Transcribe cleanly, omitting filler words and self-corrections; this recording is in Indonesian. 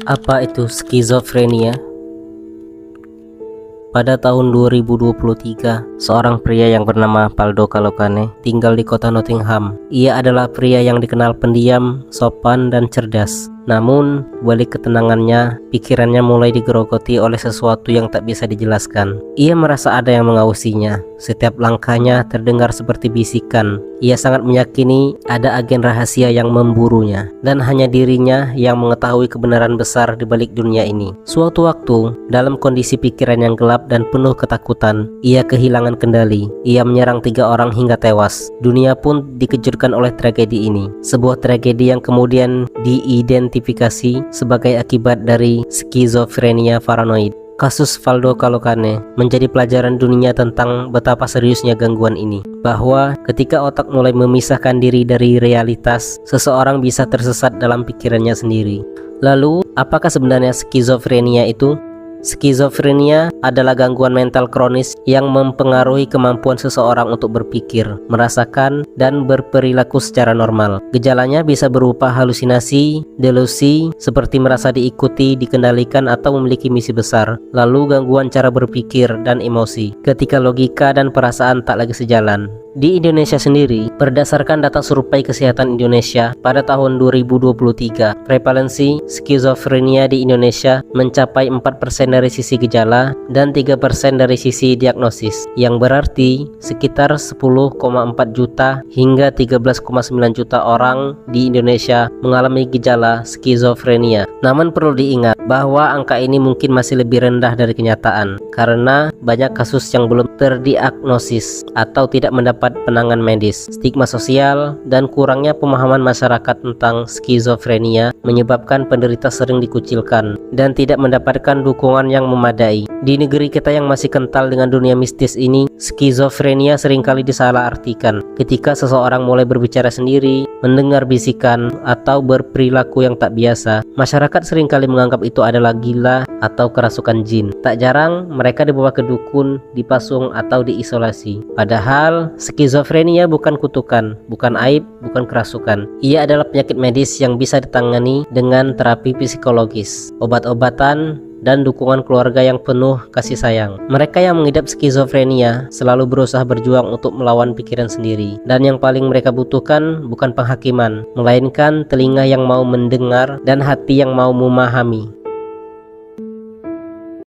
Apa itu skizofrenia? Pada tahun 2023, seorang pria yang bernama Faldo Kalokane tinggal di kota Nottingham. Ia adalah pria yang dikenal pendiam, sopan, dan cerdas. Namun, balik ketenangannya, pikirannya mulai digerogoti oleh sesuatu yang tak bisa dijelaskan. Ia merasa ada yang mengawasinya. Setiap langkahnya terdengar seperti bisikan. Ia sangat meyakini ada agen rahasia yang memburunya, dan hanya dirinya yang mengetahui kebenaran besar di balik dunia ini. Suatu waktu, dalam kondisi pikiran yang gelap dan penuh ketakutan, ia kehilangan kendali. Ia menyerang 3 orang hingga tewas. Dunia pun dikejutkan oleh tragedi ini. Sebuah tragedi yang kemudian diidentifikasi sebagai akibat dari skizofrenia paranoid. Kasus Faldo Kalokane menjadi pelajaran dunia tentang betapa seriusnya gangguan ini, bahwa ketika otak mulai memisahkan diri dari realitas, seseorang bisa tersesat dalam pikirannya sendiri. Lalu, apakah sebenarnya skizofrenia itu? Skizofrenia adalah gangguan mental kronis yang mempengaruhi kemampuan seseorang untuk berpikir, merasakan, dan berperilaku secara normal. Gejalanya bisa berupa halusinasi, delusi, seperti merasa diikuti, dikendalikan, atau memiliki misi besar. Lalu gangguan cara berpikir dan emosi, ketika logika dan perasaan tak lagi sejalan. Di Indonesia sendiri, berdasarkan data Survei Kesehatan Indonesia pada tahun 2023, prevalensi skizofrenia di Indonesia mencapai 4% dari sisi gejala dan 3% dari sisi diagnosis, yang berarti sekitar 10,4 juta hingga 13,9 juta orang di Indonesia mengalami gejala skizofrenia. Namun perlu diingat bahwa angka ini mungkin masih lebih rendah dari kenyataan, karena banyak kasus yang belum terdiagnosis atau tidak mendapat penanganan medis. Stigma sosial dan kurangnya pemahaman masyarakat tentang skizofrenia menyebabkan penderita sering dikucilkan dan tidak mendapatkan dukungan yang memadai. Di negeri kita yang masih kental dengan dunia mistis ini, skizofrenia seringkali disalahartikan. Ketika seseorang mulai berbicara sendiri, mendengar bisikan, atau berperilaku yang tak biasa, masyarakat seringkali menganggap itu adalah gila atau kerasukan jin. Tak jarang mereka dibawa ke dukun, dipasung, atau diisolasi. Padahal skizofrenia bukan kutukan, bukan aib, bukan kerasukan. Ia adalah penyakit medis yang bisa ditangani dengan terapi psikologis, obat-obatan, dan dukungan keluarga yang penuh kasih sayang. Mereka yang mengidap skizofrenia selalu berusaha berjuang untuk melawan pikiran sendiri, dan yang paling mereka butuhkan bukan penghakiman, melainkan telinga yang mau mendengar dan hati yang mau memahami.